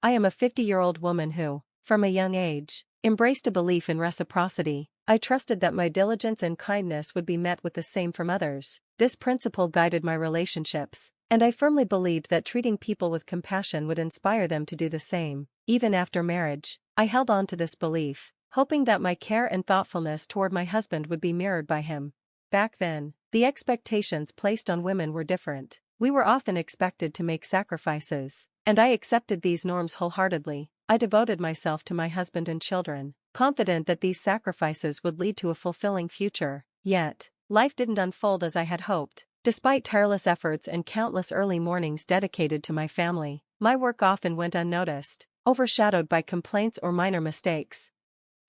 I am a 50-year-old woman who, from a young age, embraced a belief in reciprocity. I trusted that my diligence and kindness would be met with the same from others. This principle guided my relationships, and I firmly believed that treating people with compassion would inspire them to do the same. Even after marriage, I held on to this belief, hoping that my care and thoughtfulness toward my husband would be mirrored by him. Back then, the expectations placed on women were different. We were often expected to make sacrifices, and I accepted these norms wholeheartedly. I devoted myself to my husband and children, confident that these sacrifices would lead to a fulfilling future. Yet, life didn't unfold as I had hoped. Despite tireless efforts and countless early mornings dedicated to my family, my work often went unnoticed, overshadowed by complaints or minor mistakes.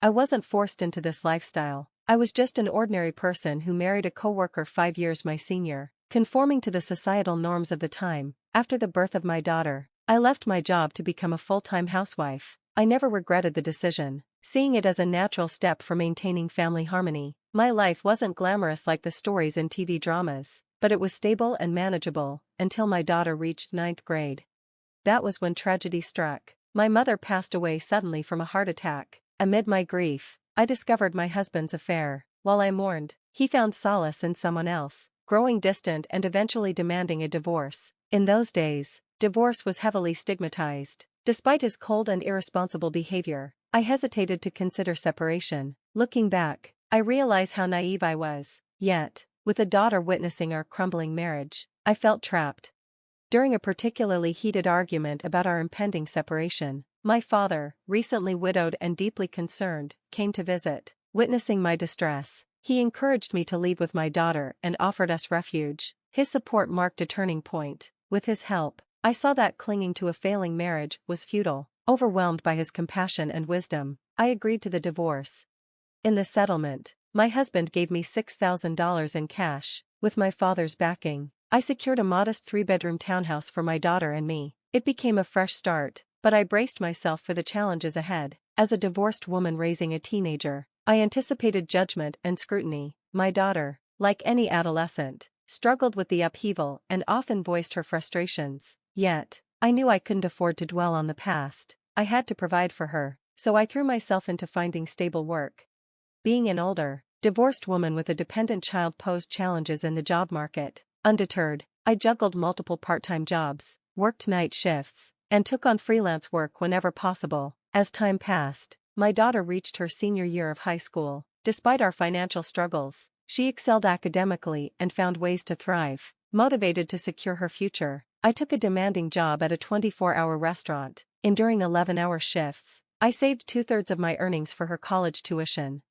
I wasn't forced into this lifestyle. I was just an ordinary person who married a coworker 5 years my senior, conforming to the societal norms of the time. After the birth of my daughter, I left my job to become a full-time housewife. I never regretted the decision, seeing it as a natural step for maintaining family harmony. My life wasn't glamorous like the stories in TV dramas, but it was stable and manageable, until my daughter reached 9th grade. That was when tragedy struck. My mother passed away suddenly from a heart attack. Amid my grief, I discovered my husband's affair. While I mourned, he found solace in someone else, growing distant and eventually demanding a divorce. In those days, divorce was heavily stigmatized. Despite his cold and irresponsible behavior, I hesitated to consider separation. Looking back, I realize how naive I was. Yet, with a daughter witnessing our crumbling marriage, I felt trapped. During a particularly heated argument about our impending separation, my father, recently widowed and deeply concerned, came to visit. Witnessing my distress, he encouraged me to leave with my daughter and offered us refuge. His support marked a turning point. With his help, I saw that clinging to a failing marriage was futile. Overwhelmed by his compassion and wisdom, I agreed to the divorce. In the settlement, my husband gave me $6,000 in cash. With my father's backing, I secured a modest 3-bedroom townhouse for my daughter and me. It became a fresh start, but I braced myself for the challenges ahead. As a divorced woman raising a teenager, I anticipated judgment and scrutiny. My daughter, like any adolescent, struggled with the upheaval and often voiced her frustrations. Yet, I knew I couldn't afford to dwell on the past. I had to provide for her, so I threw myself into finding stable work. Being an older, divorced woman with a dependent child posed challenges in the job market. Undeterred, I juggled multiple part-time jobs, worked night shifts, and took on freelance work whenever possible. As time passed, my daughter reached her senior year of high school. Despite our financial struggles, she excelled academically and found ways to thrive. Motivated to secure her future, I took a demanding job at a 24-hour restaurant. Enduring 11-hour shifts, I saved 2/3 of my earnings for her college tuition.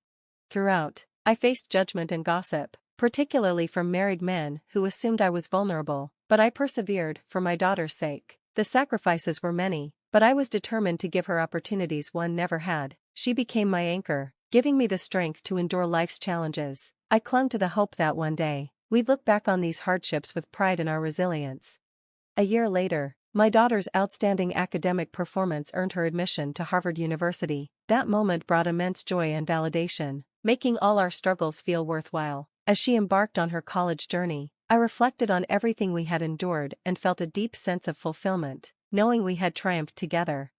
Throughout, I faced judgment and gossip, particularly from married men who assumed I was vulnerable, but I persevered for my daughter's sake. The sacrifices were many, but I was determined to give her opportunities one never had. She became my anchor, giving me the strength to endure life's challenges. I clung to the hope that one day, we'd look back on these hardships with pride in our resilience. A year later, my daughter's outstanding academic performance earned her admission to Harvard University. That moment brought immense joy and validation, making all our struggles feel worthwhile. As she embarked on her college journey, I reflected on everything we had endured and felt a deep sense of fulfillment, knowing we had triumphed together.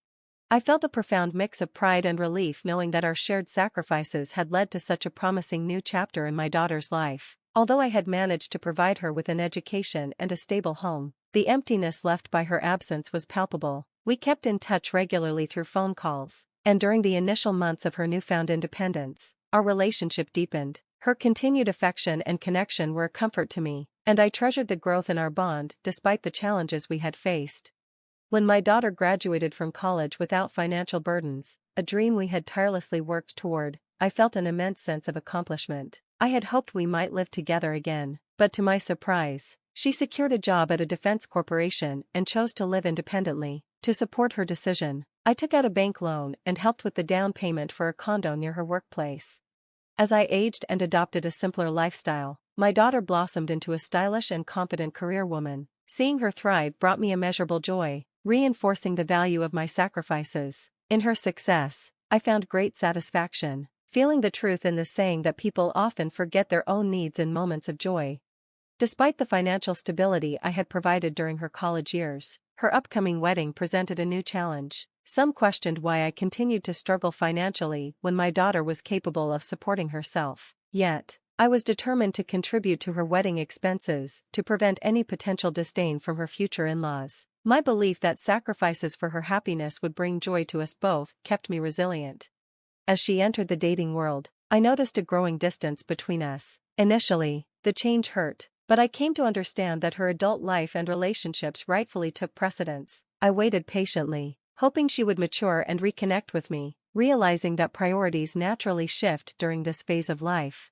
I felt a profound mix of pride and relief knowing that our shared sacrifices had led to such a promising new chapter in my daughter's life. Although I had managed to provide her with an education and a stable home, the emptiness left by her absence was palpable. We kept in touch regularly through phone calls, and during the initial months of her newfound independence, our relationship deepened. Her continued affection and connection were a comfort to me, and I treasured the growth in our bond despite the challenges we had faced. When my daughter graduated from college without financial burdens, a dream we had tirelessly worked toward, I felt an immense sense of accomplishment. I had hoped we might live together again, but to my surprise, she secured a job at a defense corporation and chose to live independently. To support her decision, I took out a bank loan and helped with the down payment for a condo near her workplace. As I aged and adopted a simpler lifestyle, my daughter blossomed into a stylish and confident career woman. Seeing her thrive brought me immeasurable joy, reinforcing the value of my sacrifices. In her success, I found great satisfaction, feeling the truth in the saying that people often forget their own needs in moments of joy. Despite the financial stability I had provided during her college years, her upcoming wedding presented a new challenge. Some questioned why I continued to struggle financially when my daughter was capable of supporting herself. Yet, I was determined to contribute to her wedding expenses to prevent any potential disdain from her future in-laws. My belief that sacrifices for her happiness would bring joy to us both kept me resilient. As she entered the dating world, I noticed a growing distance between us. Initially, the change hurt, but I came to understand that her adult life and relationships rightfully took precedence. I waited patiently, hoping she would mature and reconnect with me, realizing that priorities naturally shift during this phase of life.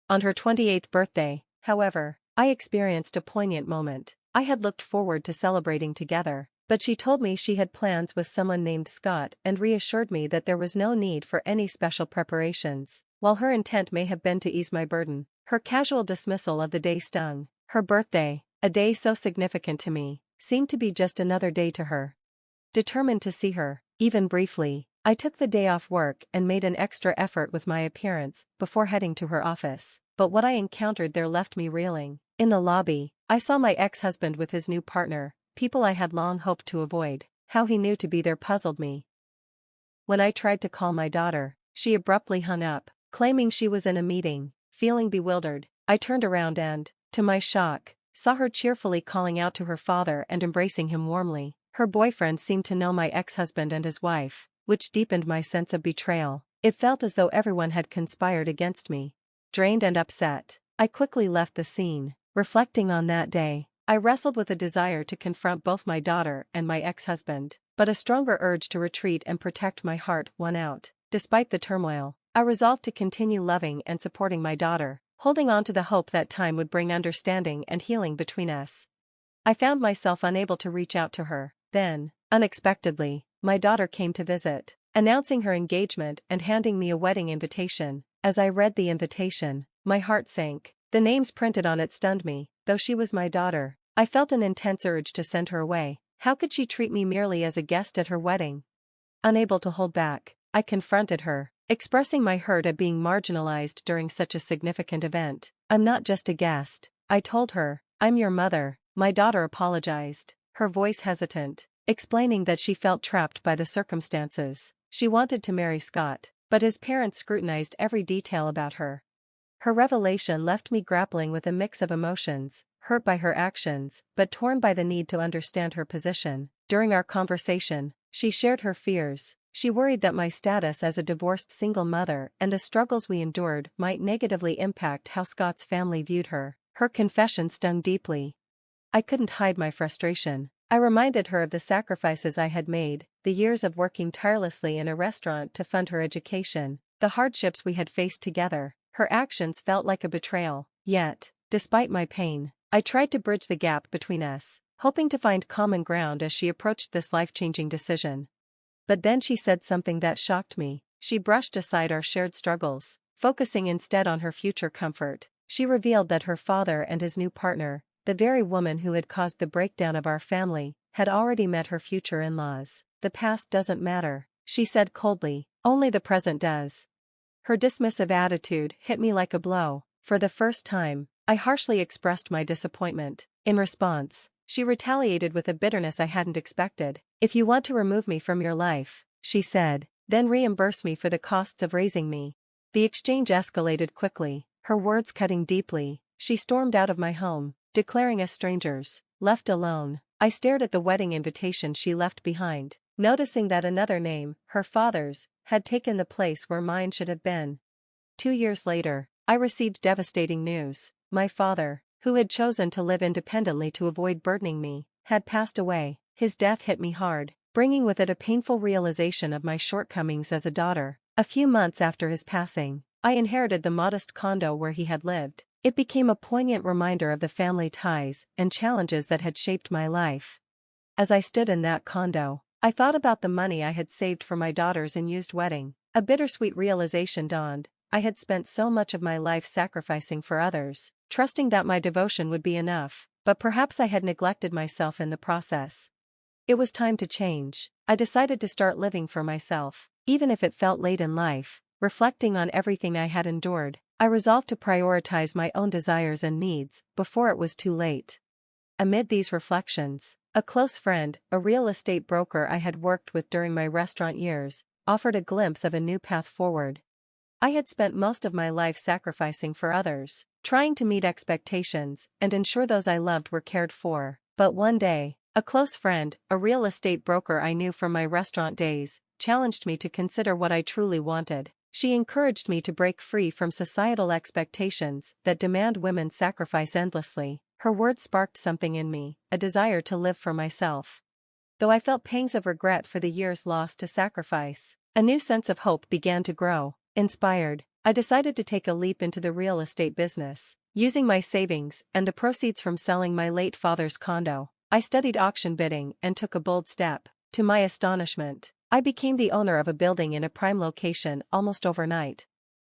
On her 28th birthday, however, I experienced a poignant moment. I had looked forward to celebrating together, but she told me she had plans with someone named Scott and reassured me that there was no need for any special preparations. While her intent may have been to ease my burden, her casual dismissal of the day stung. Her birthday, a day so significant to me, seemed to be just another day to her. Determined to see her, even briefly, I took the day off work and made an extra effort with my appearance before heading to her office. But what I encountered there left me reeling. In the lobby, I saw my ex-husband with his new partner, people I had long hoped to avoid. How he knew to be there puzzled me. When I tried to call my daughter, she abruptly hung up, claiming she was in a meeting. Feeling bewildered, I turned around and, to my shock, saw her cheerfully calling out to her father and embracing him warmly. Her boyfriend seemed to know my ex-husband and his wife, which deepened my sense of betrayal. It felt as though everyone had conspired against me. Drained and upset, I quickly left the scene. Reflecting on that day, I wrestled with a desire to confront both my daughter and my ex-husband, but a stronger urge to retreat and protect my heart won out. Despite the turmoil, I resolved to continue loving and supporting my daughter, holding on to the hope that time would bring understanding and healing between us. I found myself unable to reach out to her. Then, unexpectedly, my daughter came to visit, announcing her engagement and handing me a wedding invitation. As I read the invitation, my heart sank. The names printed on it stunned me. Though she was my daughter, I felt an intense urge to send her away. How could she treat me merely as a guest at her wedding? Unable to hold back, I confronted her, expressing my hurt at being marginalized during such a significant event. "I'm not just a guest," I told her, "I'm your mother." My daughter apologized, her voice hesitant, explaining that she felt trapped by the circumstances. She wanted to marry Scott, but his parents scrutinized every detail about her. Her revelation left me grappling with a mix of emotions, hurt by her actions, but torn by the need to understand her position. During our conversation, she shared her fears. She worried that my status as a divorced single mother and the struggles we endured might negatively impact how Scott's family viewed her. Her confession stung deeply. I couldn't hide my frustration. I reminded her of the sacrifices I had made, the years of working tirelessly in a restaurant to fund her education, the hardships we had faced together. Her actions felt like a betrayal. Yet, despite my pain, I tried to bridge the gap between us, hoping to find common ground as she approached this life-changing decision. But then she said something that shocked me. She brushed aside our shared struggles, focusing instead on her future comfort. She revealed that her father and his new partner, the very woman who had caused the breakdown of our family, had already met her future in-laws. "The past doesn't matter," she said coldly, "only the present does." Her dismissive attitude hit me like a blow. For the first time, I harshly expressed my disappointment. In response, she retaliated with a bitterness I hadn't expected. "If you want to remove me from your life," she said, "then reimburse me for the costs of raising me." The exchange escalated quickly, her words cutting deeply. She stormed out of my home, declaring us strangers. Left alone, I stared at the wedding invitation she left behind, noticing that another name, her father's, had taken the place where mine should have been. 2 years later, I received devastating news. My father, who had chosen to live independently to avoid burdening me, had passed away. His death hit me hard, bringing with it a painful realization of my shortcomings as a daughter. A few months after his passing, I inherited the modest condo where he had lived. It became a poignant reminder of the family ties and challenges that had shaped my life. As I stood in that condo, I thought about the money I had saved for my daughter's unused wedding. A bittersweet realization dawned. I had spent so much of my life sacrificing for others, trusting that my devotion would be enough, but perhaps I had neglected myself in the process. It was time to change. I decided to start living for myself, even if it felt late in life. Reflecting on everything I had endured, I resolved to prioritize my own desires and needs before it was too late. Amid these reflections, A close friend, a real estate broker I had worked with during my restaurant years, offered a glimpse of a new path forward. I had spent most of my life sacrificing for others, trying to meet expectations and ensure those I loved were cared for. But one day, a close friend, a real estate broker I knew from my restaurant days, challenged me to consider what I truly wanted. She encouraged me to break free from societal expectations that demand women sacrifice endlessly. Her words sparked something in me, a desire to live for myself. Though I felt pangs of regret for the years lost to sacrifice, a new sense of hope began to grow. Inspired, I decided to take a leap into the real estate business. Using my savings and the proceeds from selling my late father's condo, I studied auction bidding and took a bold step. To my astonishment, I became the owner of a building in a prime location almost overnight.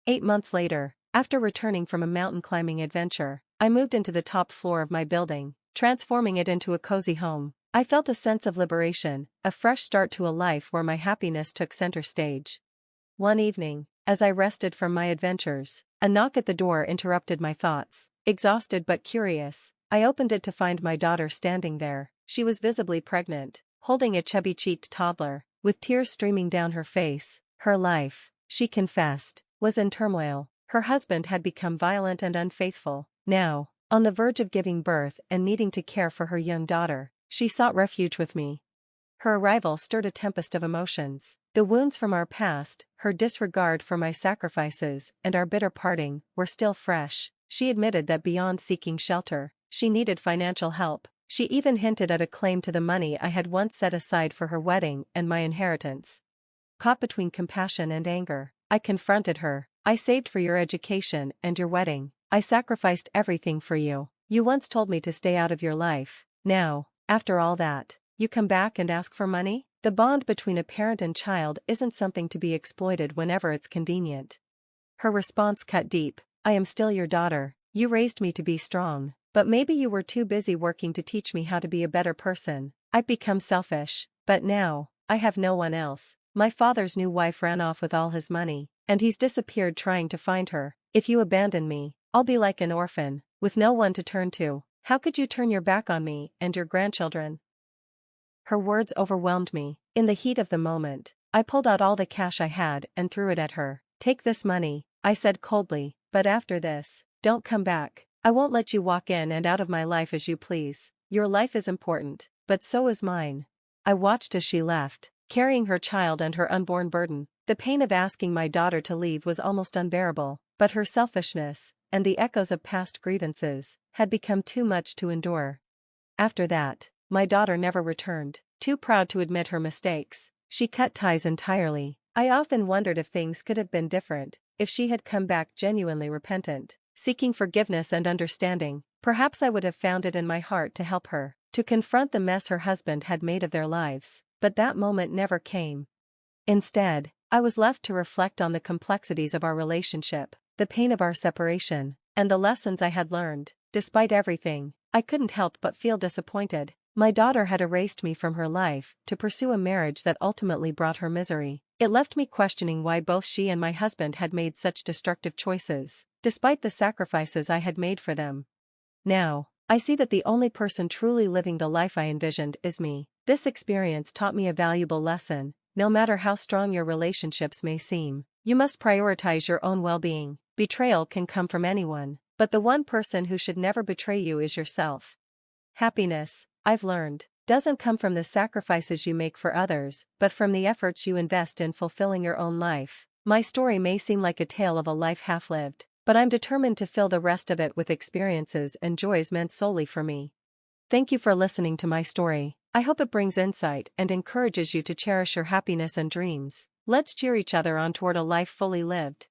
8 months later, after returning from a mountain climbing adventure, I moved into the top floor of my building, transforming it into a cozy home. I felt a sense of liberation, a fresh start to a life where my happiness took center stage. One evening, as I rested from my adventures, a knock at the door interrupted my thoughts. Exhausted but curious, I opened it to find my daughter standing there. She was visibly pregnant, holding a chubby-cheeked toddler, with tears streaming down her face. Her life, she confessed, was in turmoil. Her husband had become violent and unfaithful. Now, on the verge of giving birth and needing to care for her young daughter, she sought refuge with me. Her arrival stirred a tempest of emotions. The wounds from our past, her disregard for my sacrifices, and our bitter parting, were still fresh. She admitted that beyond seeking shelter, she needed financial help. She even hinted at a claim to the money I had once set aside for her wedding and my inheritance. Caught between compassion and anger, I confronted her. I saved for your education and your wedding. I sacrificed everything for you. You once told me to stay out of your life. Now, after all that, you come back and ask for money? The bond between a parent and child isn't something to be exploited whenever it's convenient. Her response cut deep. I am still your daughter. You raised me to be strong, but maybe you were too busy working to teach me how to be a better person. I've become selfish, but now, I have no one else. My father's new wife ran off with all his money, and he's disappeared trying to find her. If you abandon me, I'll be like an orphan, with no one to turn to. How could you turn your back on me and your grandchildren? Her words overwhelmed me. In the heat of the moment, I pulled out all the cash I had and threw it at her. Take this money, I said coldly, but after this, don't come back. I won't let you walk in and out of my life as you please. Your life is important, but so is mine. I watched as she left, carrying her child and her unborn burden. The pain of asking my daughter to leave was almost unbearable, but her selfishness, and the echoes of past grievances, had become too much to endure. After that, my daughter never returned. Too proud to admit her mistakes, she cut ties entirely. I often wondered if things could have been different, if she had come back genuinely repentant, seeking forgiveness and understanding. Perhaps I would have found it in my heart to help her, to confront the mess her husband had made of their lives. But that moment never came. Instead, I was left to reflect on the complexities of our relationship, the pain of our separation, and the lessons I had learned. Despite everything, I couldn't help but feel disappointed. My daughter had erased me from her life to pursue a marriage that ultimately brought her misery. It left me questioning why both she and my husband had made such destructive choices, despite the sacrifices I had made for them. Now, I see that the only person truly living the life I envisioned is me. This experience taught me a valuable lesson. No matter how strong your relationships may seem, you must prioritize your own well-being. Betrayal can come from anyone, but the one person who should never betray you is yourself. Happiness, I've learned, doesn't come from the sacrifices you make for others, but from the efforts you invest in fulfilling your own life. My story may seem like a tale of a life half-lived, but I'm determined to fill the rest of it with experiences and joys meant solely for me. Thank you for listening to my story. I hope it brings insight and encourages you to cherish your happiness and dreams. Let's cheer each other on toward a life fully lived.